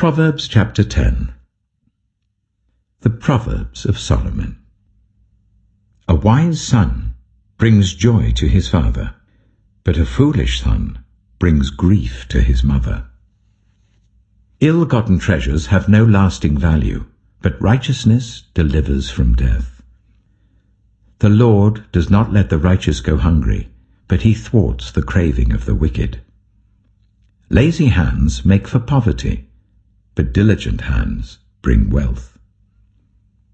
Proverbs chapter 10. The Proverbs of Solomon. A wise son brings joy to his father, but a foolish son brings grief to his mother. Ill-gotten treasures have no lasting value, but righteousness delivers from death. The Lord does not let the righteous go hungry, but he thwarts the craving of the wicked. Lazy hands make for poverty, but diligent hands bring wealth.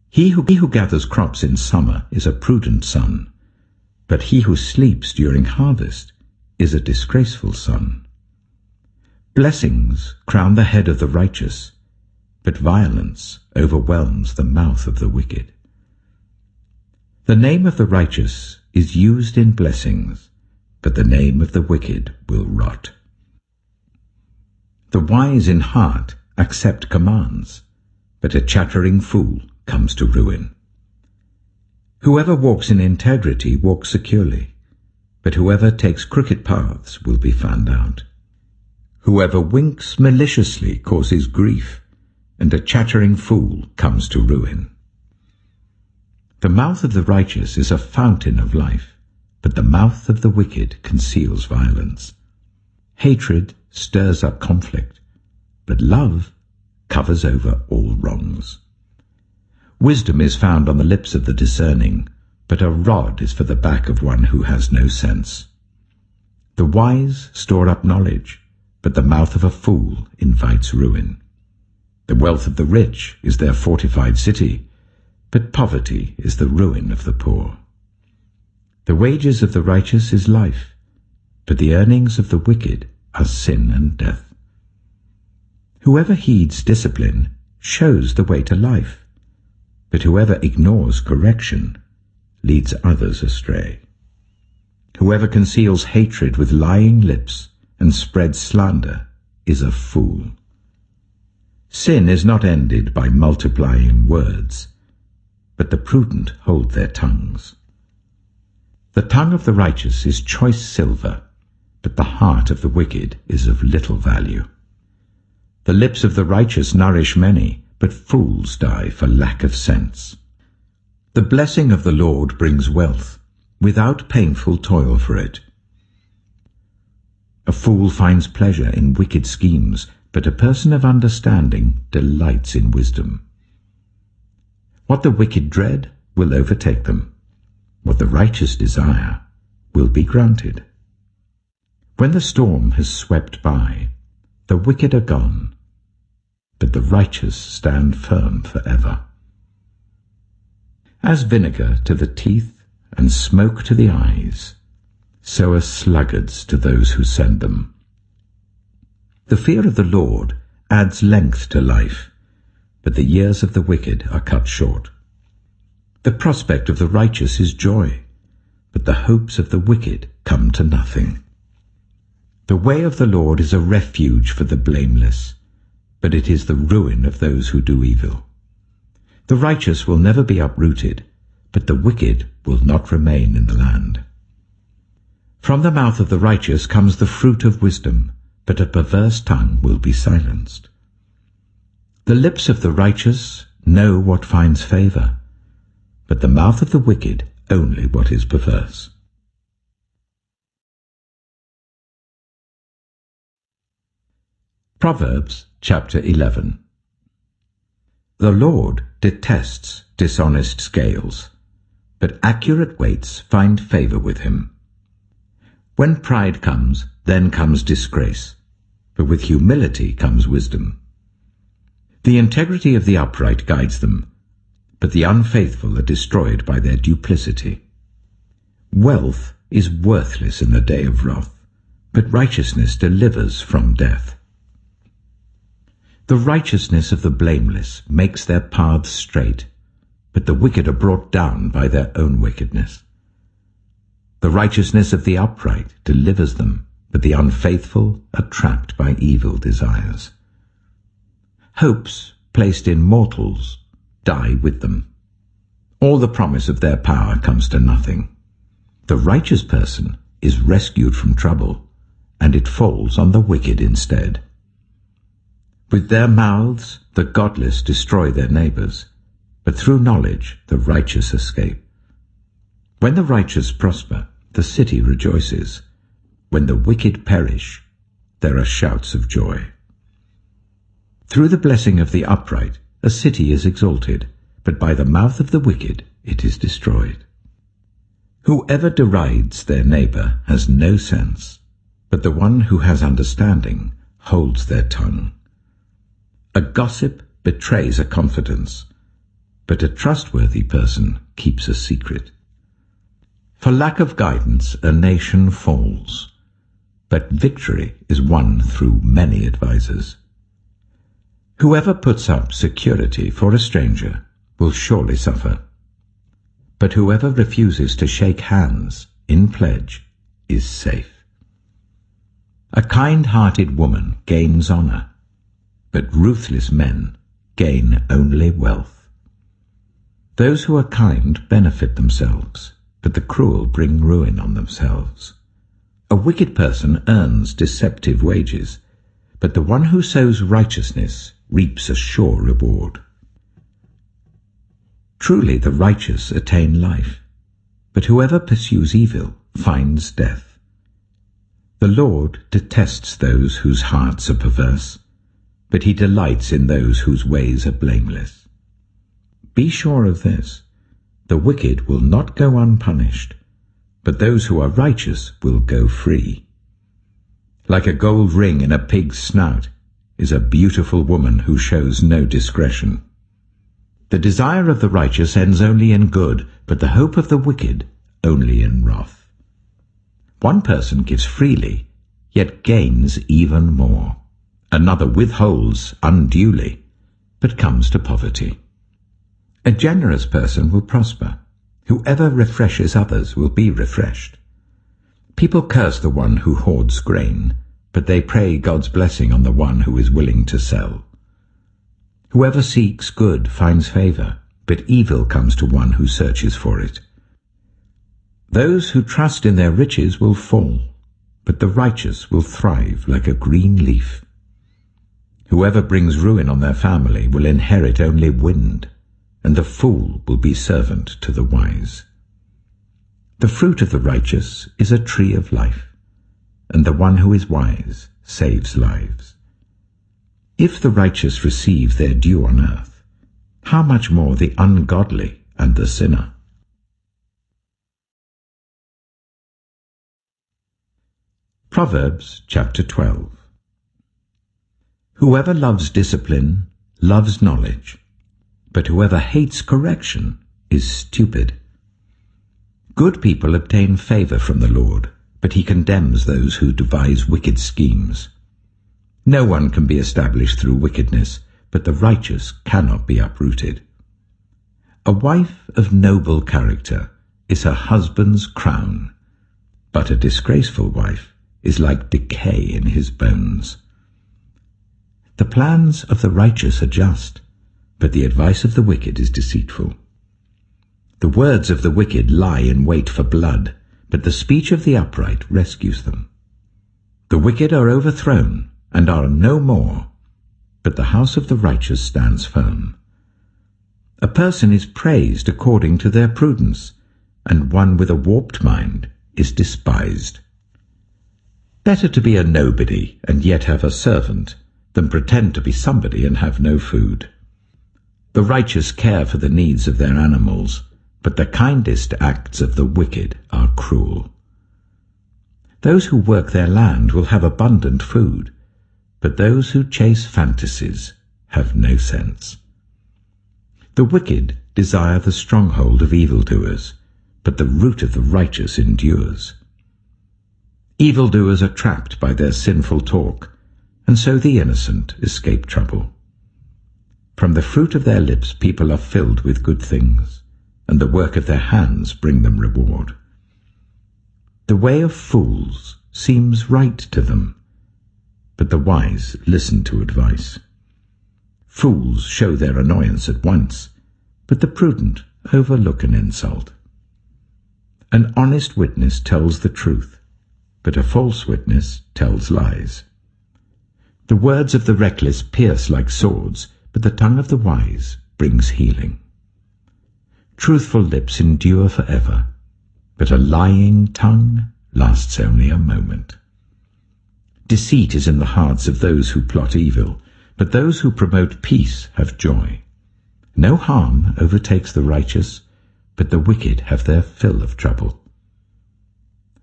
He who gathers crops in summer is a prudent son, but he who sleeps during harvest is a disgraceful son. Blessings crown the head of the righteous, but violence overwhelms the mouth of the wicked. The name of the righteous is used in blessings, but the name of the wicked will rot. The wise in heart accept commands, but a chattering fool comes to ruin. Whoever walks in integrity walks securely, but whoever takes crooked paths will be found out. Whoever winks maliciously causes grief, and a chattering fool comes to ruin. The mouth of the righteous is a fountain of life, but the mouth of the wicked conceals violence. Hatred stirs up conflict, but love covers over all wrongs. Wisdom is found on the lips of the discerning, but a rod is for the back of one who has no sense. The wise store up knowledge, but the mouth of a fool invites ruin. The wealth of the rich is their fortified city, but poverty is the ruin of the poor. The wages of the righteous is life, but the earnings of the wicked are sin and death. Whoever heeds discipline shows the way to life, but whoever ignores correction leads others astray. Whoever conceals hatred with lying lips and spreads slander is a fool. Sin is not ended by multiplying words, but the prudent hold their tongues. The tongue of the righteous is choice silver, but the heart of the wicked is of little value. The lips of the righteous nourish many, but fools die for lack of sense. The blessing of the Lord brings wealth, without painful toil for it. A fool finds pleasure in wicked schemes, but a person of understanding delights in wisdom. What the wicked dread will overtake them. What the righteous desire will be granted. When the storm has swept by, the wicked are gone, but the righteous stand firm forever. As vinegar to the teeth and smoke to the eyes, so are sluggards to those who send them. The fear of the Lord adds length to life, but the years of the wicked are cut short. The prospect of the righteous is joy, but the hopes of the wicked come to nothing. The way of the Lord is a refuge for the blameless, but it is the ruin of those who do evil. The righteous will never be uprooted, but the wicked will not remain in the land. From the mouth of the righteous comes the fruit of wisdom, but a perverse tongue will be silenced. The lips of the righteous know what finds favor, but the mouth of the wicked only what is perverse. Proverbs chapter 11. The Lord detests dishonest scales, but accurate weights find favor with him. When pride comes, then comes disgrace, but with humility comes wisdom. The integrity of the upright guides them, but the unfaithful are destroyed by their duplicity. Wealth is worthless in the day of wrath, but righteousness delivers from death. The righteousness of the blameless makes their paths straight, but the wicked are brought down by their own wickedness. The righteousness of the upright delivers them, but the unfaithful are trapped by evil desires. Hopes placed in mortals die with them. All the promise of their power comes to nothing. The righteous person is rescued from trouble, and it falls on the wicked instead. With their mouths the godless destroy their neighbors, but through knowledge the righteous escape. When the righteous prosper, the city rejoices. When the wicked perish, there are shouts of joy. Through the blessing of the upright, a city is exalted, but by the mouth of the wicked it is destroyed. Whoever derides their neighbor has no sense, but the one who has understanding holds their tongue. A gossip betrays a confidence, but a trustworthy person keeps a secret. For lack of guidance a nation falls, but victory is won through many advisers. Whoever puts up security for a stranger will surely suffer, but whoever refuses to shake hands in pledge is safe. A kind-hearted woman gains honor, but ruthless men gain only wealth. Those who are kind benefit themselves, but the cruel bring ruin on themselves. A wicked person earns deceptive wages, but the one who sows righteousness reaps a sure reward. Truly the righteous attain life, but whoever pursues evil finds death. The Lord detests those whose hearts are perverse, but he delights in those whose ways are blameless. Be sure of this, the wicked will not go unpunished, but those who are righteous will go free. Like a gold ring in a pig's snout is a beautiful woman who shows no discretion. The desire of the righteous ends only in good, but the hope of the wicked only in wrath. One person gives freely, yet gains even more. Another withholds unduly, but comes to poverty. A generous person will prosper. Whoever refreshes others will be refreshed. People curse the one who hoards grain, but they pray God's blessing on the one who is willing to sell. Whoever seeks good finds favor, but evil comes to one who searches for it. Those who trust in their riches will fall, but the righteous will thrive like a green leaf. Whoever brings ruin on their family will inherit only wind, and the fool will be servant to the wise. The fruit of the righteous is a tree of life, and the one who is wise saves lives. If the righteous receive their due on earth, how much more the ungodly and the sinner? Proverbs chapter 12. Whoever loves discipline loves knowledge, but whoever hates correction is stupid. Good people obtain favor from the Lord, but he condemns those who devise wicked schemes. No one can be established through wickedness, but the righteous cannot be uprooted. A wife of noble character is her husband's crown, but a disgraceful wife is like decay in his bones. The plans of the righteous are just, but the advice of the wicked is deceitful. The words of the wicked lie in wait for blood, but the speech of the upright rescues them. The wicked are overthrown and are no more, but the house of the righteous stands firm. A person is praised according to their prudence, and one with a warped mind is despised. Better to be a nobody and yet have a servant than pretend to be somebody and have no food. The righteous care for the needs of their animals, but the kindest acts of the wicked are cruel. Those who work their land will have abundant food, but those who chase fantasies have no sense. The wicked desire the stronghold of evildoers, but the root of the righteous endures. Evildoers are trapped by their sinful talk, and so the innocent escape trouble. From the fruit of their lips people are filled with good things, and the work of their hands bring them reward. The way of fools seems right to them, but the wise listen to advice. Fools show their annoyance at once, but the prudent overlook an insult. An honest witness tells the truth, but a false witness tells lies. The words of the reckless pierce like swords, but the tongue of the wise brings healing. Truthful lips endure forever, but a lying tongue lasts only a moment. Deceit is in the hearts of those who plot evil, but those who promote peace have joy. No harm overtakes the righteous, but the wicked have their fill of trouble.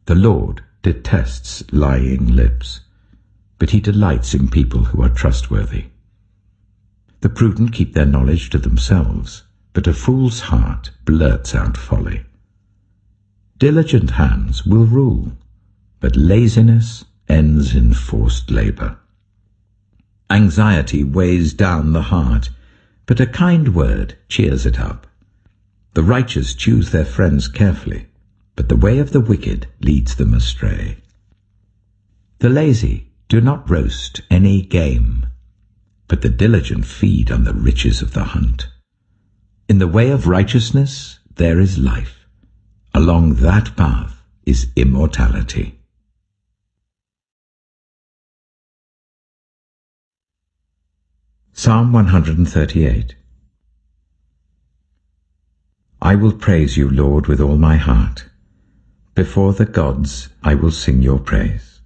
The Lord detests lying lips, but he delights in people who are trustworthy. The prudent keep their knowledge to themselves, but a fool's heart blurts out folly. Diligent hands will rule, but laziness ends in forced labor. Anxiety weighs down the heart, but a kind word cheers it up. The righteous choose their friends carefully, but the way of the wicked leads them astray. The lazy do not roast any game, but the diligent feed on the riches of the hunt. In the way of righteousness there is life. Along that path is immortality. Psalm 138. I will praise you, Lord, with all my heart. Before the gods I will sing your praise.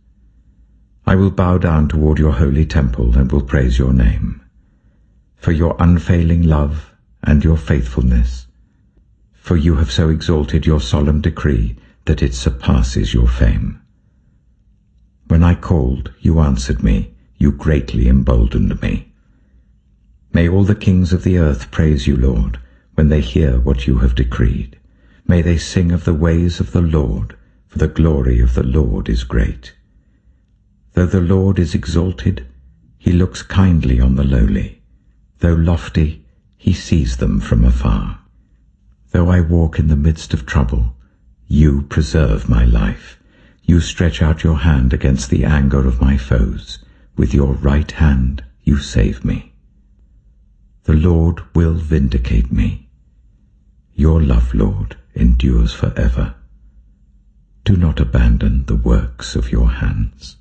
I will bow down toward your holy temple and will praise your name, for your unfailing love and your faithfulness, for you have so exalted your solemn decree that it surpasses your fame. When I called, you answered me, you greatly emboldened me. May all the kings of the earth praise you, Lord, when they hear what you have decreed. May they sing of the ways of the Lord, for the glory of the Lord is great. Though the Lord is exalted, he looks kindly on the lowly. Though lofty, he sees them from afar. Though I walk in the midst of trouble, you preserve my life. You stretch out your hand against the anger of my foes. With your right hand you save me. The Lord will vindicate me. Your love, Lord, endures forever. Do not abandon the works of your hands.